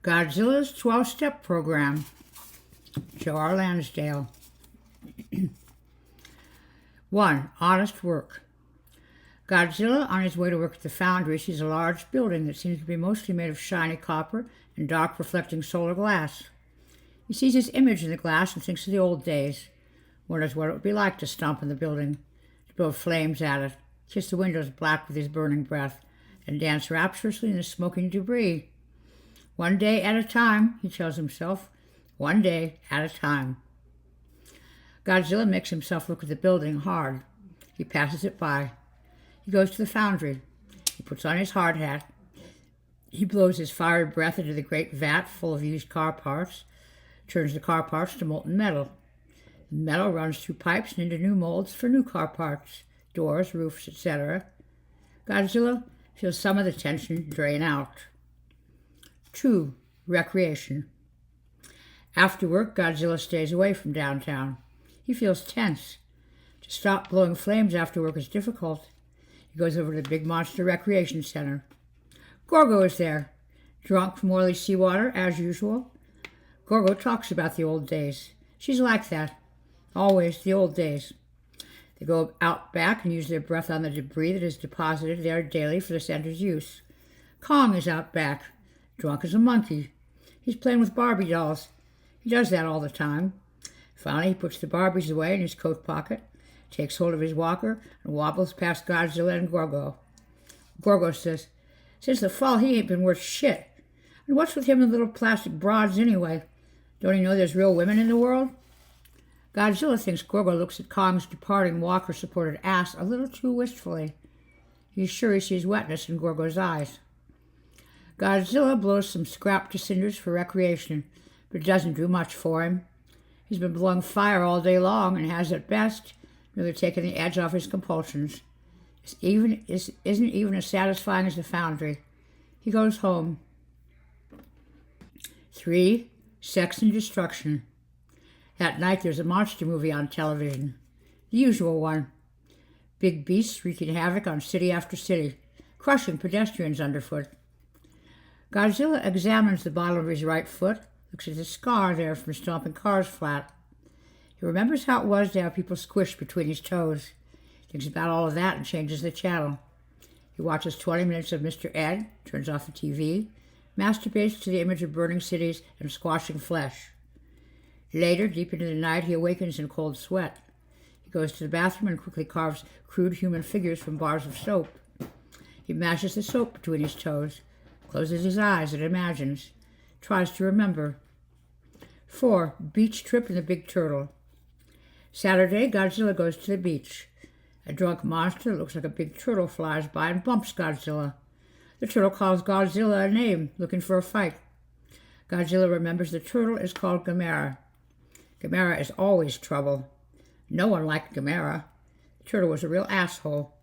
Godzilla's 12-Step Program. Joe R. Landsdale. 1. Honest work. Godzilla, on his way to work at the foundry, sees a large building that seems to be mostly made of shiny copper and dark reflecting solar glass. He sees his image in the glass and thinks of the old days, wonders what it would be like to stomp in the building, to blow flames at it, kiss the windows black with his burning breath, and dance rapturously in the smoking debris. One day at a time, he tells himself, one day at a time. Godzilla makes himself look at the building hard. He passes it by. He goes to the foundry. He puts on his hard hat. He blows his fiery breath into the great vat full of used car parts, turns the car parts to molten metal. The metal runs through pipes and into new molds for new car parts, doors, roofs, etc. Godzilla feels some of the tension drain out. 2. Recreation. After work, Godzilla stays away from downtown. He feels tense. To stop blowing flames after work is difficult. He goes over to the Big Monster Recreation Center. Gorgo is there, drunk from oily seawater, as usual. Gorgo talks about the old days. She's like that. Always the old days. They go out back and use their breath on the debris that is deposited there daily for the center's use. Kong is out back, drunk as a monkey. He's playing with Barbie dolls. He does that all the time. Finally, he puts the Barbies away in his coat pocket, takes hold of his walker, and wobbles past Godzilla and Gorgo. Gorgo says, since the fall, he ain't been worth shit. And what's with him and little plastic broads anyway? Don't he know there's real women in the world? Godzilla thinks Gorgo looks at Kong's departing walker-supported ass a little too wistfully. He's sure he sees wetness in Gorgo's eyes. Godzilla blows some scrap to cinders for recreation, but it doesn't do much for him. He's been blowing fire all day long and has, at best, merely taken the edge off his compulsions. Isn't even as satisfying as the foundry. He goes home. 3. Sex and destruction. That night there's a monster movie on television. The usual one. Big beasts wreaking havoc on city after city, crushing pedestrians underfoot. Godzilla examines the bottom of his right foot, looks at the scar there from stomping cars flat. He remembers how it was to have people squished between his toes. Thinks about all of that and changes the channel. He watches 20 minutes of Mr. Ed, turns off the TV, masturbates to the image of burning cities and squashing flesh. Later, deep into the night, he awakens in cold sweat. He goes to the bathroom and quickly carves crude human figures from bars of soap. He mashes the soap between his toes, closes his eyes and imagines, tries to remember. 4. Beach trip in the Big Turtle. Saturday, Godzilla goes to the beach. A drunk monster that looks like a big turtle flies by and bumps Godzilla. The turtle calls Godzilla a name, looking for a fight. Godzilla remembers the turtle is called Gamera. Gamera is always trouble. No one liked Gamera. The turtle was a real asshole.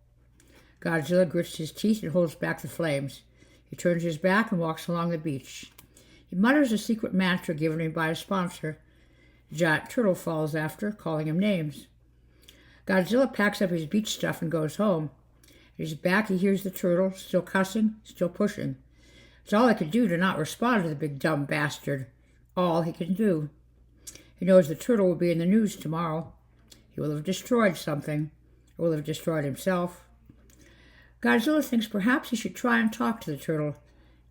Godzilla grits his teeth and holds back the flames. He turns his back and walks along the beach. He mutters a secret mantra given him by a sponsor. The giant turtle follows after, calling him names. Godzilla packs up his beach stuff and goes home. At his back he hears the turtle, still cussing, still pushing. It's all he can do to not respond to the big dumb bastard. All he can do. He knows the turtle will be in the news tomorrow. He will have destroyed something, or will have destroyed himself. Godzilla thinks perhaps he should try and talk to the turtle,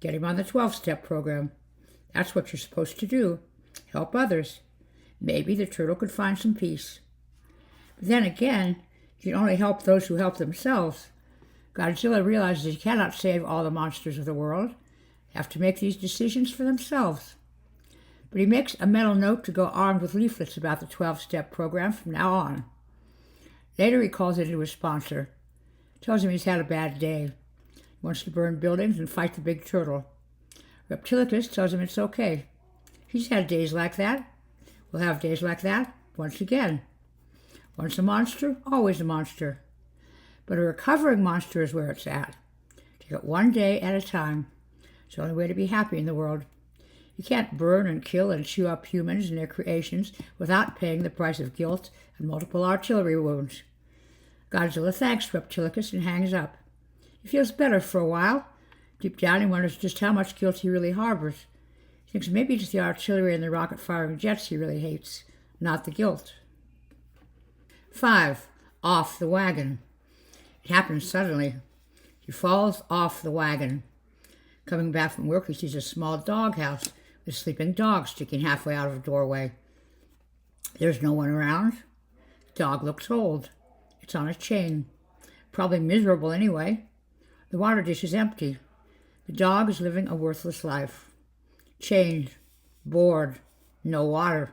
get him on the 12-step program. That's what you're supposed to do. Help others. Maybe the turtle could find some peace. But then again, you can only help those who help themselves. Godzilla realizes he cannot save all the monsters of the world. They have to make these decisions for themselves. But he makes a mental note to go armed with leaflets about the 12-step program from now on. Later he calls into his sponsor. Tells him he's had a bad day. He wants to burn buildings and fight the big turtle. Reptilicus tells him it's okay. He's had days like that. We'll have days like that once again. Once a monster, always a monster. But a recovering monster is where it's at. Take it one day at a time. It's the only way to be happy in the world. You can't burn and kill and chew up humans and their creations without paying the price of guilt and multiple artillery wounds. Godzilla thanks Reptilicus and hangs up. He feels better for a while. Deep down he wonders just how much guilt he really harbors. He thinks maybe it's the artillery and the rocket-firing jets he really hates, not the guilt. 5. Off the wagon. It happens suddenly. He falls off the wagon. Coming back from work, he sees a small doghouse with a sleeping dog sticking halfway out of a doorway. There's no one around. The dog looks old. It's on a chain. Probably miserable anyway. The water dish is empty. The dog is living a worthless life. Chained, bored, no water.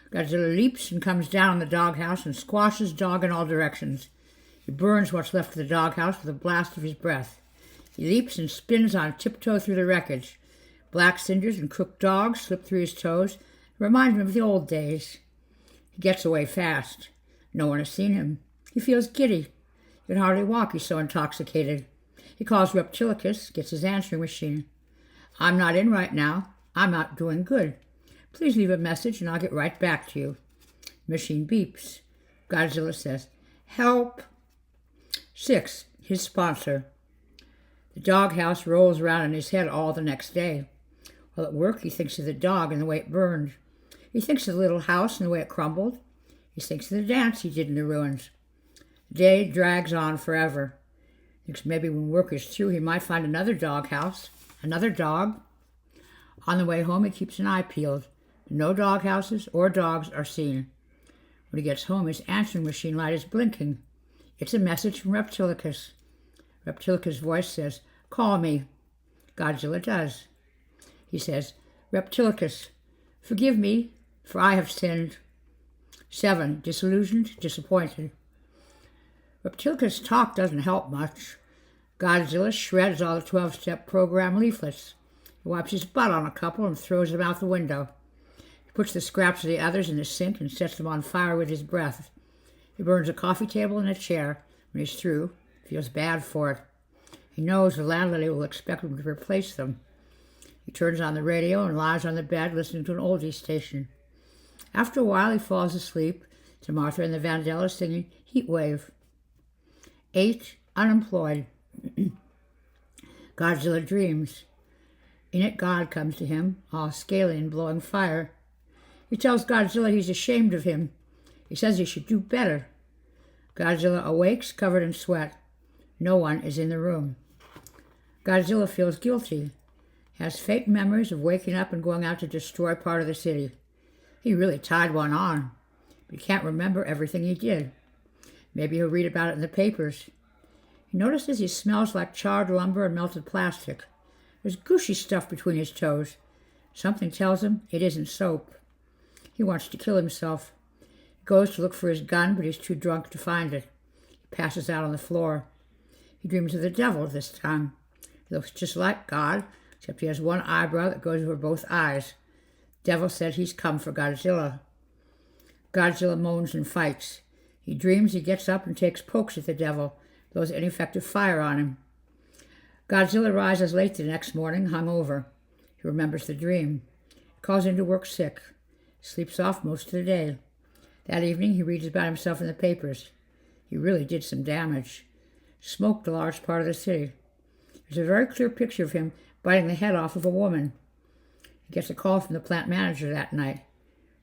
Godzilla leaps and comes down on the doghouse and squashes dog in all directions. He burns what's left of the doghouse with a blast of his breath. He leaps and spins on tiptoe through the wreckage. Black cinders and crooked dogs slip through his toes, remind him of the old days. He gets away fast. No one has seen him. He feels giddy. He can hardly walk, he's so intoxicated. He calls Reptilicus, gets his answering machine. I'm not in right now. I'm out doing good. Please leave a message and I'll get right back to you. Machine beeps. Godzilla says, help. 6. His sponsor. The doghouse rolls around in his head all the next day. While at work, he thinks of the dog and the way it burned. He thinks of the little house and the way it crumbled. He thinks of the dance he did in the ruins. The day drags on forever. He thinks maybe when work is through, he might find another doghouse, another dog. On the way home, he keeps an eye peeled. No doghouses or dogs are seen. When he gets home, his answering machine light is blinking. It's a message from Reptilicus. Reptilicus' voice says, call me. Godzilla does. He says, Reptilicus, forgive me, for I have sinned. 7. Disillusioned, disappointed. Reptilicus' talk doesn't help much. Godzilla shreds all the 12-step program leaflets. He wipes his butt on a couple and throws them out the window. He puts the scraps of the others in the sink and sets them on fire with his breath. He burns a coffee table and a chair. When he's through, he feels bad for it. He knows the landlady will expect him to replace them. He turns on the radio and lies on the bed listening to an oldie station. After a while, he falls asleep to Martha and the Vandellas singing Heat Wave. 8. Unemployed. Godzilla dreams. In it, God comes to him, all scaly and blowing fire. He tells Godzilla he's ashamed of him. He says he should do better. Godzilla awakes, covered in sweat. No one is in the room. Godzilla feels guilty. Has faint memories of waking up and going out to destroy part of the city. He really tied one on, but he can't remember everything he did. Maybe he'll read about it in the papers. He notices he smells like charred lumber and melted plastic. There's gushy stuff between his toes. Something tells him it isn't soap. He wants to kill himself. He goes to look for his gun, but he's too drunk to find it. He passes out on the floor. He dreams of the devil this time. He looks just like God, except he has one eyebrow that goes over both eyes. The devil said he's come for Godzilla. Godzilla moans and fights. He dreams he gets up and takes pokes at the devil, blows ineffective fire on him. Godzilla rises late the next morning, hungover. He remembers the dream. He calls into work sick. Sleeps off most of the day. That evening, he reads about himself in the papers. He really did some damage. Smoked a large part of the city. There's a very clear picture of him biting the head off of a woman. He gets a call from the plant manager that night.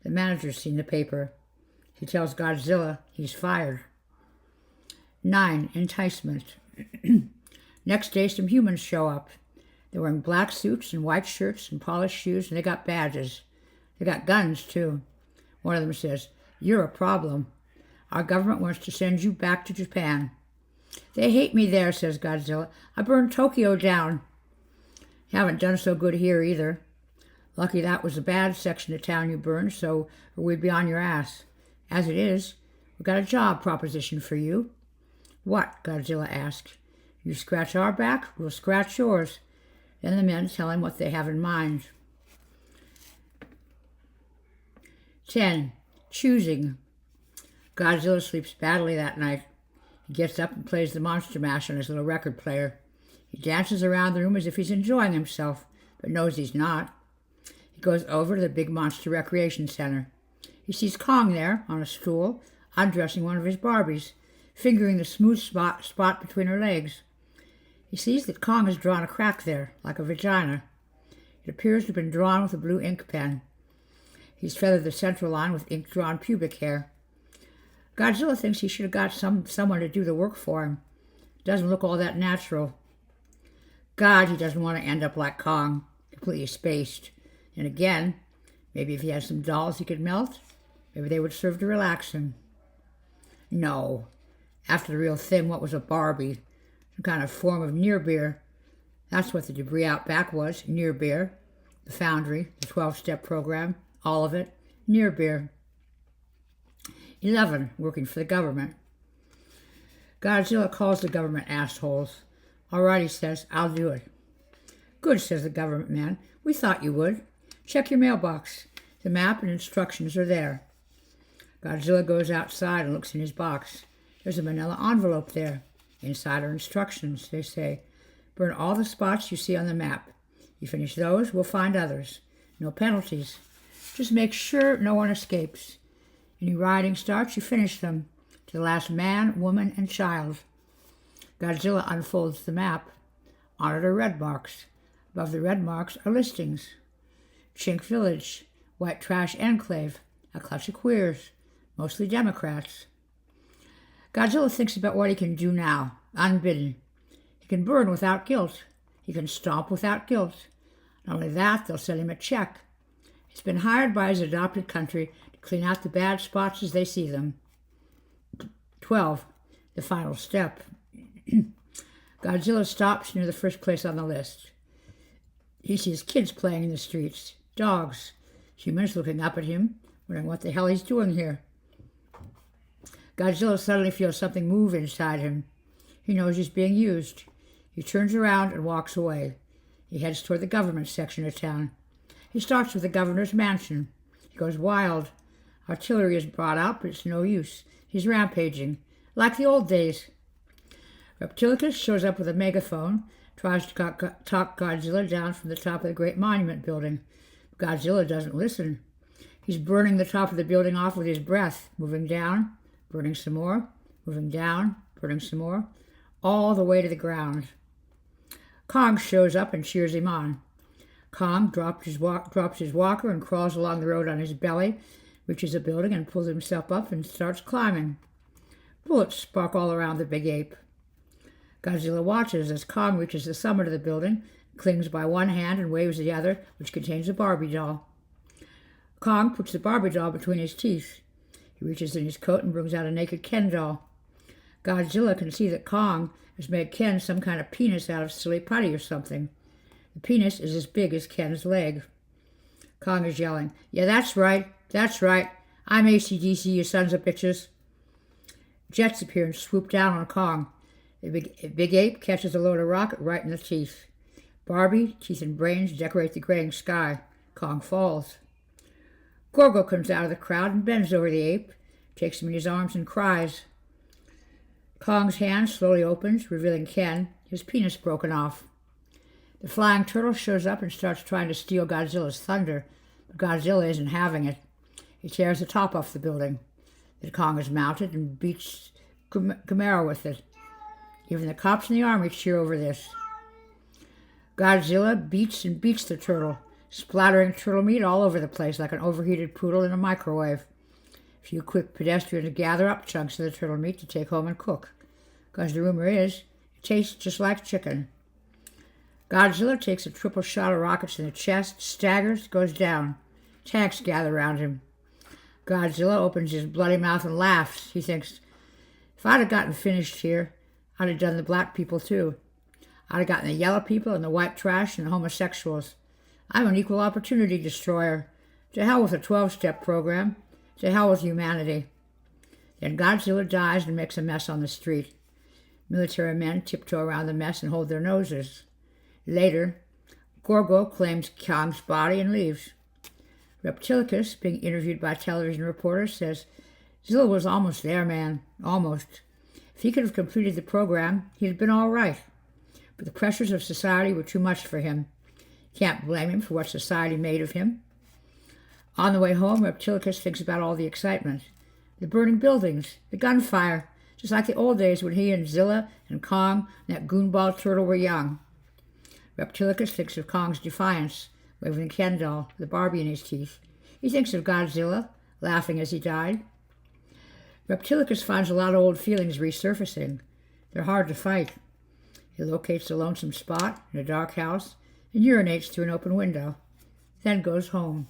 The manager's seen the paper. He tells Godzilla he's fired. 9. Enticement. Next day, some humans show up. They're wearing black suits and white shirts and polished shoes, and they got badges. They got guns, too. One of them says, "You're a problem. Our government wants to send you back to Japan." "They hate me there," says Godzilla. "I burned Tokyo down." "You haven't done so good here, either. Lucky that was a bad section of town you burned, or we'd be on your ass. As it is, we've got a job proposition for you." "What?" Godzilla asked. "You scratch our back, we'll scratch yours." Then the men tell him what they have in mind. 10. Choosing. Godzilla sleeps badly that night. He gets up and plays the Monster Mash on his little record player. He dances around the room as if he's enjoying himself, but knows he's not. He goes over to the big Monster Recreation Center. He sees Kong there, on a stool, undressing one of his Barbies, fingering the smooth spot between her legs. He sees that Kong has drawn a crack there, like a vagina. It appears to have been drawn with a blue ink pen. He's feathered the central line with ink-drawn pubic hair. Godzilla thinks he should have got someone to do the work for him. Doesn't look all that natural. God, he doesn't want to end up like Kong, completely spaced. And again, maybe if he had some dolls he could melt, maybe they would serve to relax him. No. After the real thing, what was a Barbie? Some kind of form of near-beer. That's what the debris out back was, near-beer. The foundry, the 12-step program, all of it, near-beer. 11, working for the government. Godzilla calls the government assholes. All right, he says, I'll do it. Good, says the government man. We thought you would. Check your mailbox. The map and instructions are there. Godzilla goes outside and looks in his box. There's a manila envelope there. Inside are instructions. They say, burn all the spots you see on the map. You finish those, we'll find others. No penalties. Just make sure no one escapes. Any rioting starts, you finish them. To the last man, woman, and child. Godzilla unfolds the map. On it are red marks. Above the red marks are listings. Chink Village, White Trash Enclave, a clutch of queers, mostly Democrats. Godzilla thinks about what he can do now, unbidden. He can burn without guilt. He can stomp without guilt. Not only that, they'll send him a check. He's been hired by his adopted country to clean out the bad spots as they see them. 12. The final step. Godzilla stops near the first place on the list. He sees kids playing in the streets, dogs, humans looking up at him, wondering what the hell he's doing here. Godzilla suddenly feels something move inside him. He knows he's being used. He turns around and walks away. He heads toward the government section of town. He starts with the governor's mansion. He goes wild. Artillery is brought out, but it's no use. He's rampaging, like the old days. Reptilicus shows up with a megaphone, tries to talk Godzilla down from the top of the great monument building. Godzilla doesn't listen. He's burning the top of the building off with his breath, moving down, burning some more, moving down, burning some more, all the way to the ground. Kong shows up and cheers him on. Kong drops his walker and crawls along the road on his belly, reaches a building and pulls himself up and starts climbing. Bullets spark all around the big ape. Godzilla watches as Kong reaches the summit of the building, clings by one hand and waves the other, which contains a Barbie doll. Kong puts the Barbie doll between his teeth. He reaches in his coat and brings out a naked Ken doll. Godzilla can see that Kong has made Ken some kind of penis out of silly putty or something. The penis is as big as Ken's leg. Kong is yelling, "Yeah, that's right, I'm AC/DC, you sons of bitches." Jets appear and swoop down on Kong. The big ape catches a load of rocket right in the teeth. Barbie, teeth and brains decorate the graying sky. Kong falls. Gorgo comes out of the crowd and bends over the ape, takes him in his arms and cries. Kong's hand slowly opens, revealing Ken, his penis broken off. The flying turtle shows up and starts trying to steal Godzilla's thunder, but Godzilla isn't having it. He tears the top off the building. The Kong is mounted and beats Gamera with it. Even the cops in the army cheer over this. Godzilla beats and beats the turtle, splattering turtle meat all over the place like an overheated poodle in a microwave. A few quick pedestrians gather up chunks of the turtle meat to take home and cook, because the rumor is it tastes just like chicken. Godzilla takes a triple shot of rockets in the chest, staggers, goes down. Tanks gather around him. Godzilla opens his bloody mouth and laughs. He thinks, if I'd have gotten finished here, I'd have done the black people too. I'd have gotten the yellow people and the white trash and the homosexuals. I'm an equal opportunity destroyer. To hell with a 12-step program. To hell with humanity. Then Godzilla dies and makes a mess on the street. Military men tiptoe around the mess and hold their noses. Later, Gorgo claims Kong's body and leaves. Reptilicus, being interviewed by television reporters, says, Zilla was almost there, man. Almost. If he could have completed the program, he'd have been all right. But the pressures of society were too much for him. Can't blame him for what society made of him. On the way home, Reptilicus thinks about all the excitement. The burning buildings, the gunfire, just like the old days when he and Zilla and Kong and that goonball turtle were young. Reptilicus thinks of Kong's defiance, waving a Ken doll, the Barbie in his teeth. He thinks of Godzilla, laughing as he died. Reptilicus finds a lot of old feelings resurfacing. They're hard to fight. He locates a lonesome spot in a dark house and urinates through an open window, then goes home.